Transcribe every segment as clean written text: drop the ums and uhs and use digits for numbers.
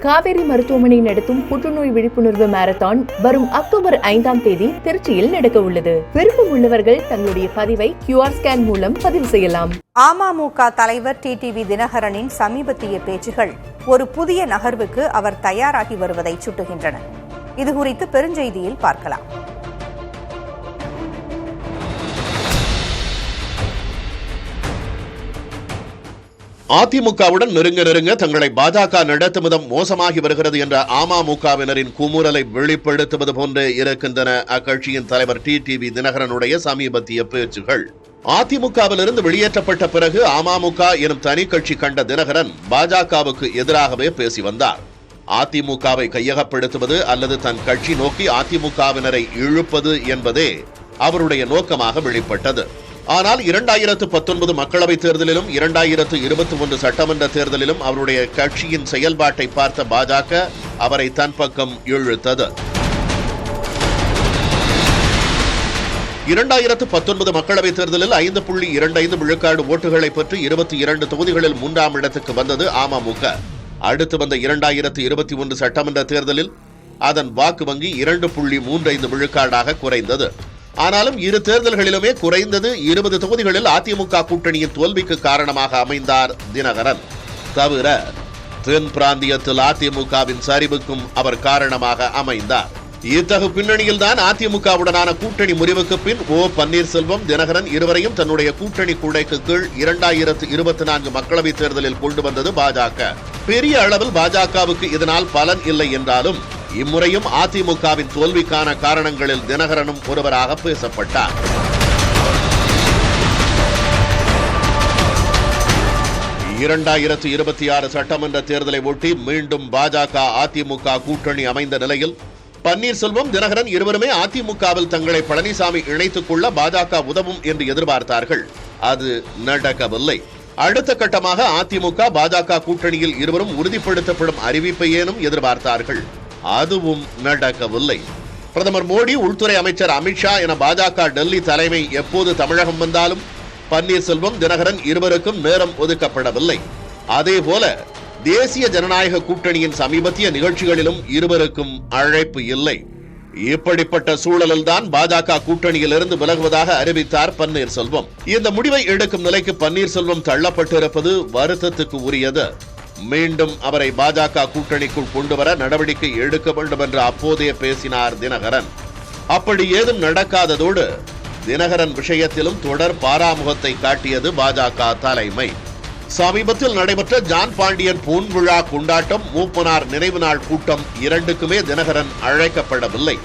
காவேரி மருத்துவமனை நடத்தும் புற்றுநோய் விழிப்புணர்வு மாரத்தான் வரும் அக்டோபர் 5ஆம் தேதி திருச்சியில் நடக்க உள்ளது. விருப்பம் உள்ளவர்கள் தங்களுடைய பதிவை QR ஸ்கேன் மூலம் பதிவு செய்யலாம். அமமுக தலைவர் டிடிவி தினகரனின் சமீபத்திய பேச்சுகள் ஒரு புதிய நகர்வுக்கு அவர் தயாராகி வருவதை சுட்டுகின்றன. இதுகுறித்து பெருஞ்செய்தியில் பார்க்கலாம். அதிமுகவுடன் நெருங்க தங்களை பாஜக நடத்தும் விதம் மோசமாகி வருகிறது என்ற அமமுகவினரின் குமுறலை வெளிப்படுத்துவது போன்றே இருக்கின்றன அக்கட்சியின் தலைவர் டிடிவி தினகரனுடைய சமீபத்திய பேச்சுகள். அதிமுகவிலிருந்து வெளியேற்றப்பட்ட பிறகு அமமுக எனும் தனி கட்சி கண்ட தினகரன் பாஜகவுக்கு எதிராகவே பேசி வந்தார். அதிமுகவை கையகப்படுத்துவது அல்லது தன் கட்சி நோக்கி அதிமுகவினரை இழுப்பது என்பதே அவருடைய நோக்கமாக வெளிப்பட்டது. ஆனால் 2019 மக்களவைத் தேர்தலிலும் 2021 சட்டமன்ற தேர்தலிலும் அவருடைய கட்சியின் செயல்பாட்டை பார்த்த பாஜக அவரை தன் பக்கம் இழுத்தது. 2019 மக்களவைத் தேர்தலில் 5.25 விழுக்காடு ஓட்டுகளை பெற்று 22 தொகுதிகளில் 3ஆம் இடத்துக்கு வந்தது அமமுக. அடுத்து வந்த 2021 சட்டமன்ற தேர்தலில் அதன் வாக்கு வங்கி 2.35 விழுக்காடாக குறைந்தது. ஆனாலும் இரு தேர்தல்களிலுமே குறைந்தது 20 தொகுதிகளில் அதிமுக கூட்டணியின் தோல்விக்கு காரணமாக அமைந்தார் தினகரன். தவிர தென் பிராந்தியத்தில் அதிமுகவின் சரிவுக்கும் அவர் காரணமாக அமைந்தார். இத்தகு பின்னணியில்தான் அதிமுகவுடனான கூட்டணி முறிவுக்கு பின் பன்னீர்செல்வம் தினகரன் இருவரையும் தன்னுடைய கூட்டணி குடைக்கு கீழ் 2024 மக்களவைத் தேர்தலில் கொண்டு வந்தது பாஜக. பெரிய அளவில் பாஜகவுக்கு இதனால் பலன் இல்லை என்றாலும் இம்முறையும் அதிமுகவின் தோல்விக்கான காரணங்களில் தினகரனும் ஒருவராக பேசப்பட்டார். இரண்டாயிரத்து 26 சட்டமன்ற தேர்தலை ஒட்டி மீண்டும் பாஜக அதிமுக கூட்டணி அமைந்த நிலையில் பன்னீர்செல்வம் தினகரன் இருவருமே அதிமுகவில் தங்களை பழனிசாமி இணைத்துக் கொள்ள பாஜக உதவும் என்று எதிர்பார்த்தார்கள். அது நடக்கவில்லை. அடுத்த கட்டமாக அதிமுக பாஜக கூட்டணியில் இருவரும் உறுதிப்படுத்தப்படும் அறிவிப்பையேனும் எதிர்பார்த்தார்கள். அதுவும் நடக்கவில்லை. பிரதமர் மோடி, உள்துறை அமைச்சர் அமித்ஷா என பாஜக டெல்லி தலைமை எப்போது தமிழகம் வந்தாலும் பன்னீர்செல்வம் தினகரன் இருவருக்கும் நேரம் ஒதுக்கப்படவில்லை. அதேபோல தேசிய ஜனநாயக கூட்டணியின் சமீபத்திய நிகழ்ச்சிகளிலும் இருவருக்கும் அழைப்பு இல்லை. இப்படிப்பட்ட சூழலில்தான் பாஜக கூட்டணியிலிருந்து விலகுவதாக அறிவித்தார் பன்னீர்செல்வம். இந்த முடிவை எடுக்கும் நிலைக்கு பன்னீர்செல்வம் தள்ளப்பட்டிருப்பது வருத்தத்துக்கு உரியது. மீண்டும் அவரை பாஜக கூட்டணிக்குள் கொண்டுவர நடவடிக்கை எடுக்க வேண்டும் என்று அப்போதே பேசினார் தினகரன். அப்படி ஏதும் நடக்காததோடு தினகரன் விஷயத்திலும் தொடர் பாராமுகத்தை காட்டியது பாஜக தலைமை. சமீபத்தில் நடைபெற்ற ஜான் பாண்டியன் பொன் விழா கொண்டாட்டம், மூப்பனார் நினைவு நாள் கூட்டம் இரண்டுக்குமே தினகரன் அழைக்கப்படவில்லை.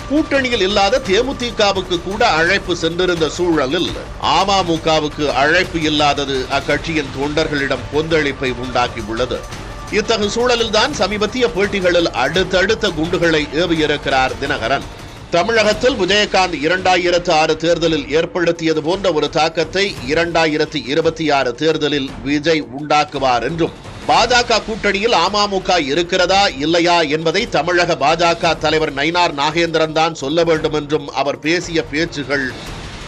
கூட்டணியில் இல்லாத தேமுதிகவுக்கு கூட அழைப்பு சென்றிருந்த சூழலில் அமமுகவுக்கு அழைப்பு இல்லாதது அக்கட்சியின் தொண்டர்களிடம் கொந்தளிப்பை உண்டாக்கியுள்ளது. இத்தகு சூழலில் தான் சமீபத்திய பேட்டிகளில் அடுத்தடுத்த குண்டுகளை ஏவியிருக்கிறார் தினகரன். தமிழகத்தில் விஜயகாந்த் 2006 தேர்தலில் ஏற்படுத்தியது போன்ற ஒரு தாக்கத்தை 2026 தேர்தலில் விஜய் உண்டாக்குவார் என்றும், பாஜக கூட்டணியில் அமமுக இருக்கிறதா இல்லையா என்பதை தமிழக பாஜக தலைவர் நயினார் நாகேந்திரன் தான் சொல்ல வேண்டும் என்றும் அவர் பேசிய பேச்சுகள்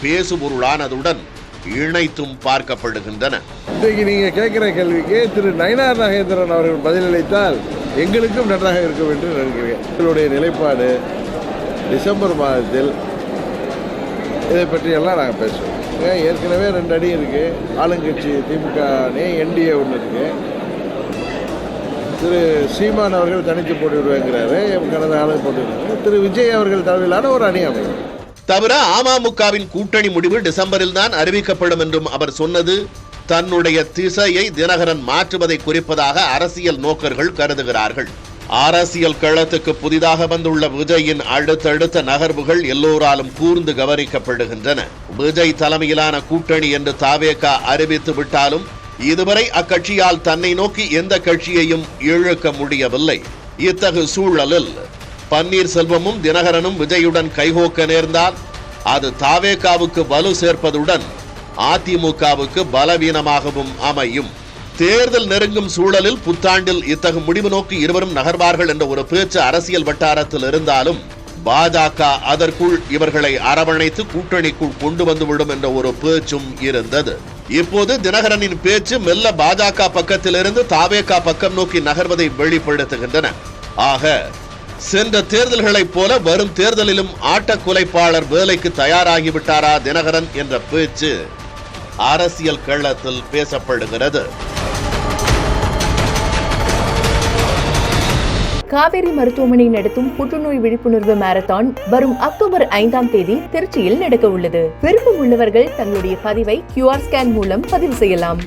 பேசுபொருளானதுடன் இணைத்தும் பார்க்கப்படுகின்றன. இன்றைக்கு நீங்க கேட்கிற கேள்விக்கு திரு நயினார் நாகேந்திரன் அவர்கள் பதிலளித்தால் எங்களுக்கும் நன்றாக இருக்கும் என்று நினைக்கிறேன். எங்களுடைய நிலைப்பாடு டிசம்பர் மாதத்தில் இதை பற்றியெல்லாம் நாங்கள் பேசுவோம். ஏற்கனவே 2 அணி இருக்கு. ஆளுங்கட்சி திமுக அணி, NDA ஒன்று இருக்கு. திரு சீமான் அவர்கள் தனித்து போட்டிவிடுவேங்கிறாரு. கடந்த காலம் போட்டிருக்காரு. திரு விஜய் அவர்கள் தலைமையிலான ஒரு அணி அமையும். தவிர அமமுகவின் கூட்டணி முடிவு டிசம்பரில் தான் அறிவிக்கப்படும் என்றும் அவர் சொன்னது தன்னுடைய திசையை தினகரன் மாற்றுவதை குறிப்பதாக அரசியல் நோக்கர்கள் கருதுகிறார்கள். அரசியல் களத்துக்கு புதிதாக வந்துள்ள விஜயின் அடுத்தடுத்த நகர்வுகள் எல்லோராலும் கூர்ந்து கவனிக்கப்படுகின்றன. விஜய் தலைமையிலான கூட்டணி என்று தாவேக அறிவித்து விட்டாலும் இதுவரை அக்கட்சியால் தன்னை நோக்கி எந்த கட்சியையும் இழுக்க முடியவில்லை. இத்தகு சூழலில் பன்னீர்செல்வமும் தினகரனும் விஜயுடன் கைகோக்க நேர்ந்தால் அது தாவேகாவுக்கு வலு சேர்ப்பதுடன் அதிமுகவுக்கு பலவீனமாகவும் அமையும். தேர்தல் நெருங்கும் சூழலில் புத்தாண்டில் இத்தகு முடிவு நோக்கி இருவரும் நகர்வார்கள் என்ற ஒரு பேச்சு அரசியல் வட்டாரத்தில் இருந்தாலும் பாஜக அதற்குள் இவர்களை அரவணைத்து கூட்டணிக்குள் கொண்டு வந்துவிடும் என்ற ஒரு பேச்சும் இருந்தது. இப்போது தினகரனின் பேச்சு மெல்ல பாஜக பக்கத்திலிருந்து தாவேகா பக்கம் நோக்கி நகர்வதை வெளிப்படுத்துகின்றன. ஆக சென்ற தேர்தல்களைப் போல வரும் தேர்தலிலும் ஆட்டக்குலைப்பாளர் வேலைக்கு தயாராகிவிட்டாரா தினகரன் என்ற பேச்சு அரசியல் களத்தில் பேசப்படுகிறது. காவேரி மருத்துவமனை நடத்தும் புற்றுநோய் விழிப்புணர்வு மாரத்தான் வரும் அக்டோபர் 5ஆம் தேதி திருச்சியில் நடக்க உள்ளது. விருப்பம் உள்ளவர்கள் தங்களுடைய பதிவை QR ஸ்கேன் மூலம் பதிவு செய்யலாம்.